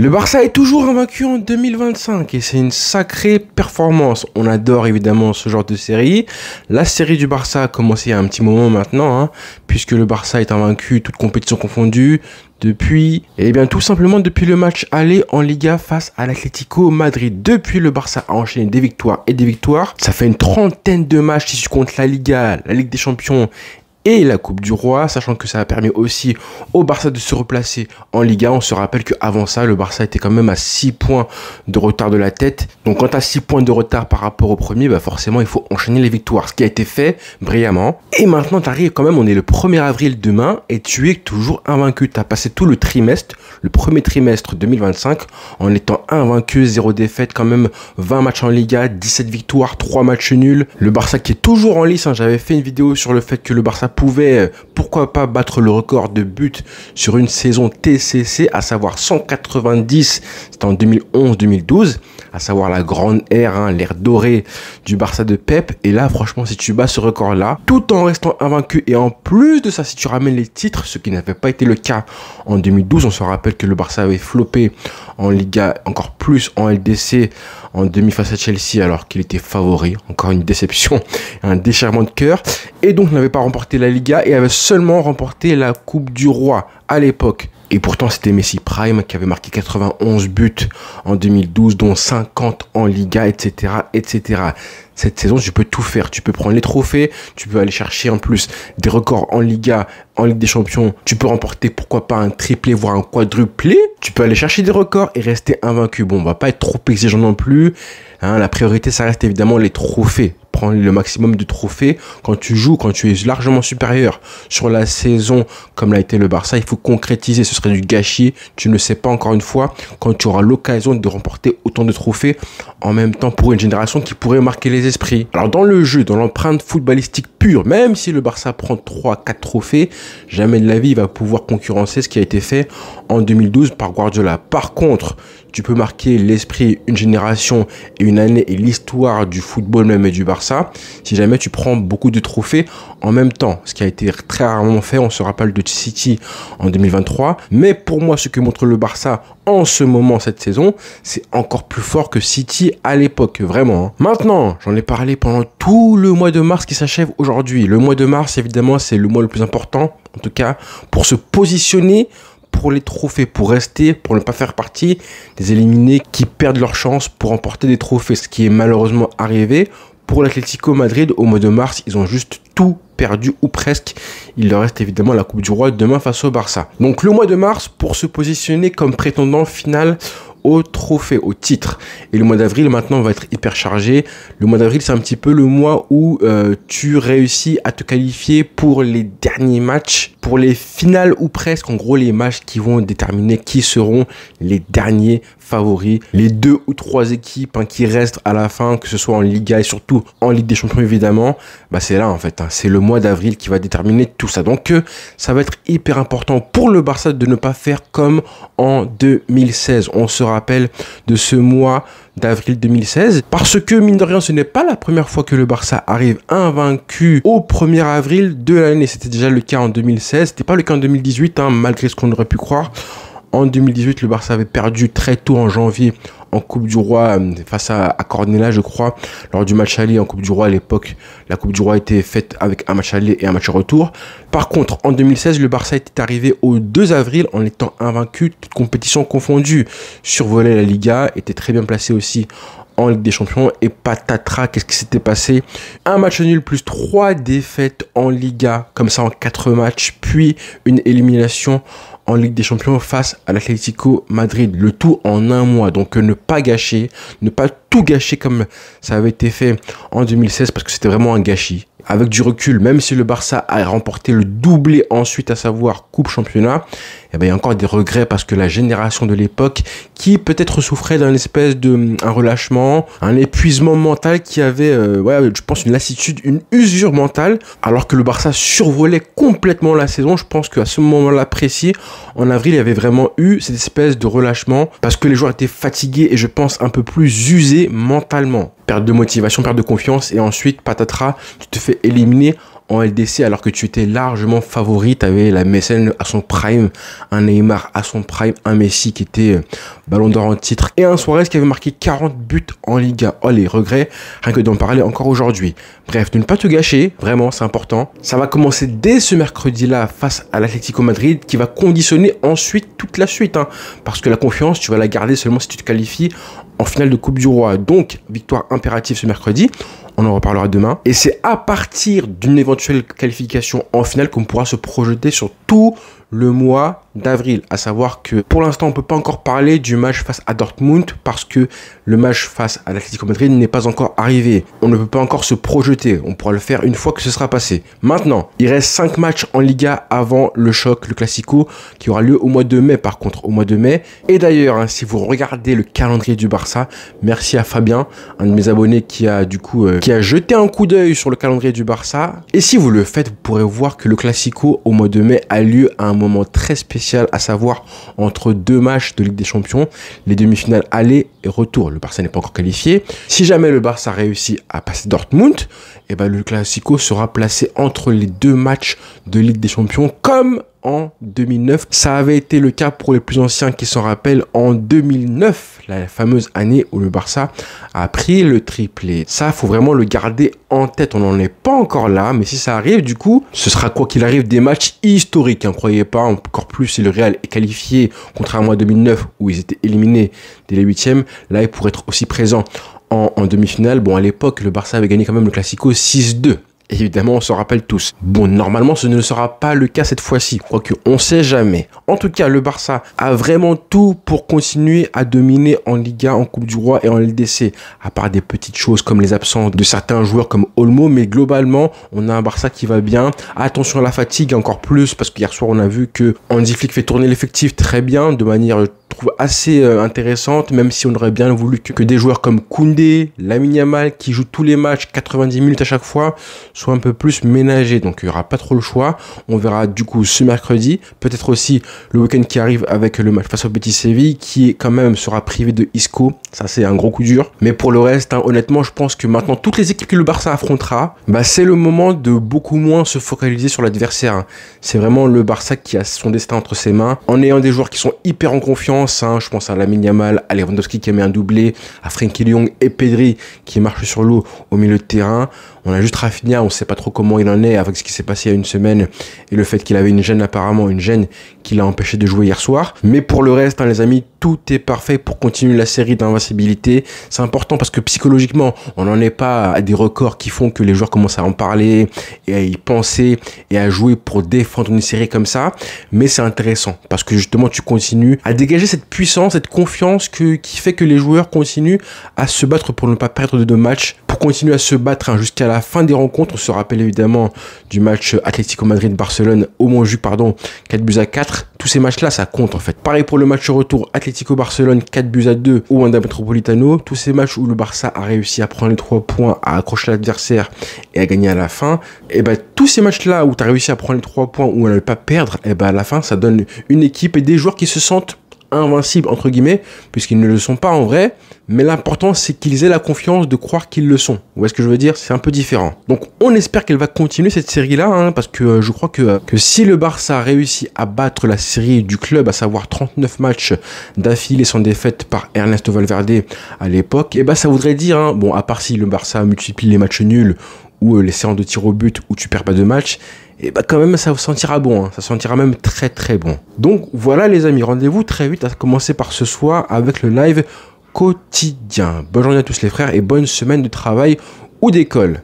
Le Barça est toujours invaincu en 2025 et c'est une sacrée performance. On adore évidemment ce genre de série. La série du Barça a commencé il y a un petit moment maintenant, puisque le Barça est invaincu, toute compétition confondue, depuis tout simplement depuis le match aller en Liga face à l'Atlético Madrid. Depuis, le Barça a enchaîné des victoires et des victoires. Ça fait une trentaine de matchs si tu comptes la Liga, la Ligue des Champions et la Coupe du Roi, sachant que ça a permis aussi au Barça de se replacer en Liga. On se rappelle qu'avant ça, le Barça était quand même à 6 points de retard de la tête. Donc quand tu as 6 points de retard par rapport au premier, forcément il faut enchaîner les victoires, ce qui a été fait brillamment. Et maintenant tu arrives quand même, on est le 1er avril demain et tu es toujours invaincu. Tu as passé tout le trimestre, le premier trimestre 2025 en étant invaincu, 0 défaite, quand même 20 matchs en Liga, 17 victoires, 3 matchs nuls. Le Barça qui est toujours en lice, j'avais fait une vidéo sur le fait que le Barça pouvait, pourquoi pas, battre le record de buts sur une saison TCC, à savoir 190, c'était en 2011-2012, à savoir la grande ère, l'ère dorée du Barça de Pep. Et là, franchement, si tu bats ce record-là, tout en restant invaincu, et en plus de ça, si tu ramènes les titres, ce qui n'avait pas été le cas en 2012, on se rappelle que le Barça avait floppé en Liga, encore plus en LDC, en demi face à Chelsea, alors qu'il était favori. Encore une déception, un déchirement de cœur. Et donc n'avait pas remporté la Liga et avait seulement remporté la Coupe du Roi à l'époque. Et pourtant, c'était Messi Prime qui avait marqué 91 buts en 2012, dont 50 en Liga, etc., etc. Cette saison, tu peux tout faire. Tu peux prendre les trophées, tu peux aller chercher en plus des records en Liga, en Ligue des Champions. Tu peux remporter, pourquoi pas, un triplé, voire un quadruplé. Tu peux aller chercher des records et rester invaincu. Bon, on va pas être trop exigeant non plus. La priorité, ça reste évidemment les trophées. Prends le maximum de trophées. Quand tu joues, quand tu es largement supérieur sur la saison, comme l'a été le Barça, il faut concrétiser. Ce serait du gâchis. Tu ne sais pas, encore une fois, quand tu auras l'occasion de remporter autant de trophées en même temps pour une génération qui pourrait marquer les esprits. Alors dans le jeu, dans l'empreinte footballistique pure, même si le Barça prend 3-4 trophées, jamais de la vie il va pouvoir concurrencer ce qui a été fait en 2012 par Guardiola. Par contre, tu peux marquer l'esprit, une génération et une année et l'histoire du football même et du Barça si jamais tu prends beaucoup de trophées en même temps, ce qui a été très rarement fait. On se rappelle de City en 2023, mais pour moi ce que montre le Barça en ce moment, cette saison, c'est encore plus fort que City à l'époque, vraiment. Maintenant, j'en ai parlé pendant tout le mois de mars qui s'achève aujourd'hui. Le mois de mars, évidemment, c'est le mois le plus important, en tout cas pour se positionner pour les trophées, pour rester, pour ne pas faire partie des éliminés qui perdent leur chance pour remporter des trophées, ce qui est malheureusement arrivé pour l'Atlético Madrid au mois de mars. Ils ont juste tout perdu ou presque. Il leur reste évidemment la Coupe du Roi demain face au Barça. Donc le mois de mars pour se positionner comme prétendant final au trophée, au titre. Et le mois d'avril maintenant va être hyper chargé. Le mois d'avril, c'est un petit peu le mois où tu réussis à te qualifier pour les derniers matchs, pour les finales ou presque, en gros les matchs qui vont déterminer qui seront les derniers favoris, les 2 ou 3 équipes qui restent à la fin, que ce soit en Liga et surtout en Ligue des Champions évidemment. C'est là en fait, c'est le mois d'avril qui va déterminer tout ça. Donc ça va être hyper important pour le Barça de ne pas faire comme en 2016. On se rappelle de ce mois d'avril 2016, parce que mine de rien ce n'est pas la première fois que le Barça arrive invaincu au 1er avril de l'année. C'était déjà le cas en 2016, c'était pas le cas en 2018 malgré ce qu'on aurait pu croire. En 2018, le Barça avait perdu très tôt en janvier en Coupe du Roi face à Cornella, je crois, lors du match aller en Coupe du Roi à l'époque. La Coupe du Roi était faite avec un match aller et un match retour. Par contre, en 2016, le Barça était arrivé au 2 avril en étant invaincu, toute compétition confondue. Survolait la Liga, était très bien placé aussi en Ligue des Champions et patatras, qu'est-ce qui s'était passé? Un match nul plus 3 défaites en Liga, comme ça en 4 matchs, puis une élimination en Ligue des Champions face à l'Atlético Madrid. Le tout en un mois. Donc ne pas gâcher, ne pas tout gâcher comme ça avait été fait en 2016 parce que c'était vraiment un gâchis. Avec du recul, même si le Barça a remporté le doublé ensuite, à savoir Coupe Championnat, il y a encore des regrets parce que la génération de l'époque qui peut-être souffrait d'un espèce de un relâchement, un épuisement mental qui avait, je pense une lassitude, une usure mentale, alors que le Barça survolait complètement la saison. Je pense qu'à ce moment-là précis, en avril, il y avait vraiment eu cette espèce de relâchement parce que les joueurs étaient fatigués et je pense un peu plus usés mentalement. Perte de motivation, perte de confiance et ensuite, patatras, tu te fais éliminer en LDC alors que tu étais largement favori. Tu avais la MSN à son prime, un Neymar à son prime, un Messi qui était Ballon d'Or en titre, et un Suarez qui avait marqué 40 buts en Liga. Oh les regrets, rien que d'en parler encore aujourd'hui. Bref, de ne pas te gâcher, vraiment c'est important. Ça va commencer dès ce mercredi-là face à l'Atlético Madrid qui va conditionner ensuite toute la suite. Parce que la confiance, tu vas la garder seulement si tu te qualifies en finale de Coupe du Roi. Donc, victoire impérative ce mercredi. On en reparlera demain. Et c'est à partir d'une éventuelle qualification en finale qu'on pourra se projeter sur tout le mois d'avril. À savoir que pour l'instant, on ne peut pas encore parler du match face à Dortmund parce que le match face à l'Atlético Madrid n'est pas encore arrivé. On ne peut pas encore se projeter. On pourra le faire une fois que ce sera passé. Maintenant, il reste 5 matchs en Liga avant le choc, le Classico, qui aura lieu au mois de mai par contre, au mois de mai. Et d'ailleurs, si vous regardez le calendrier du Barça, merci à Fabien, un de mes abonnés qui a jeté un coup d'œil sur le calendrier du Barça. Et si vous le faites, vous pourrez voir que le Classico au mois de mai a lieu à un moment très spécial, à savoir entre 2 matchs de Ligue des Champions, les demi-finales aller et retour. Le Barça n'est pas encore qualifié. Si jamais le Barça réussit à passer Dortmund, et ben le Classico sera placé entre les 2 matchs de Ligue des Champions comme en 2009. Ça avait été le cas pour les plus anciens qui s'en rappellent en 2009, la fameuse année où le Barça a pris le triplé. Ça, faut vraiment le garder en tête. On n'en est pas encore là, mais si ça arrive, du coup, ce sera quoi qu'il arrive des matchs historiques. Croyez pas, encore plus si le Real est qualifié, contrairement à 2009 où ils étaient éliminés dès les 8e. Là, il pourrait être aussi présent en demi-finale. Bon, à l'époque, le Barça avait gagné quand même le Classico 6-2. Évidemment, on s'en rappelle tous. Bon, normalement, ce ne sera pas le cas cette fois-ci, quoique on sait jamais. En tout cas, le Barça a vraiment tout pour continuer à dominer en Liga, en Coupe du Roi et en LDC, à part des petites choses comme les absences de certains joueurs comme Olmo, mais globalement, on a un Barça qui va bien. Attention à la fatigue encore plus, parce qu'hier soir, on a vu que Hansi Flick fait tourner l'effectif très bien, de manière trouve assez intéressante, même si on aurait bien voulu que des joueurs comme Koundé, Lamine Yamal, qui jouent tous les matchs 90 minutes à chaque fois, soient un peu plus ménagés. Donc il n'y aura pas trop le choix. On verra du coup ce mercredi, peut-être aussi le week-end qui arrive avec le match face au Betis Séville, qui quand même sera privé de Isco. Ça c'est un gros coup dur. Mais pour le reste, honnêtement, je pense que maintenant toutes les équipes que le Barça affrontera, c'est le moment de beaucoup moins se focaliser sur l'adversaire. C'est vraiment le Barça qui a son destin entre ses mains, en ayant des joueurs qui sont hyper en confiance. Je pense à Lamine Yamal, à Lewandowski qui a mis un doublé, à Frenkie de Jong et Pedri qui marchent sur l'eau au milieu de terrain. On a juste Rafinha, on ne sait pas trop comment il en est avec ce qui s'est passé il y a une semaine et le fait qu'il avait une gêne apparemment, une gêne qui l'a empêché de jouer hier soir. Mais pour le reste, les amis, tout est parfait pour continuer la série d'invincibilité. C'est important parce que psychologiquement, on n'en est pas à des records qui font que les joueurs commencent à en parler et à y penser et à jouer pour défendre une série comme ça. Mais c'est intéressant parce que justement, tu continues à dégager cette puissance, cette confiance qui fait que les joueurs continuent à se battre pour ne pas perdre de 2 matchs, pour continuer à se battre jusqu'à la fin des rencontres. On se rappelle évidemment du match Atlético Madrid-Barcelone au Montjuic, 4-4. Tous ces matchs-là, ça compte en fait. Pareil pour le match retour Atlético-Barcelone, 4-2 au Wanda Metropolitano. Tous ces matchs où le Barça a réussi à prendre les 3 points, à accrocher l'adversaire et à gagner à la fin. Et tous ces matchs-là où tu as réussi à prendre les 3 points, où on ne pas perdre, à la fin, ça donne une équipe et des joueurs qui se sentent invincibles entre guillemets, puisqu'ils ne le sont pas en vrai, mais l'important c'est qu'ils aient la confiance de croire qu'ils le sont. Vous voyez ce que je veux dire? C'est un peu différent. Donc on espère qu'elle va continuer cette série là, parce que je crois que si le Barça réussit à battre la série du club, à savoir 39 matchs d'affilée sans défaite par Ernesto Valverde à l'époque, ça voudrait dire, bon, à part si le Barça multiplie les matchs nuls ou les séances de tir au but où tu perds pas de match, quand même ça sentira bon, ça sentira même très très bon. Donc voilà les amis, rendez-vous très vite, à commencer par ce soir avec le live quotidien. Bonne journée à tous les frères et bonne semaine de travail ou d'école.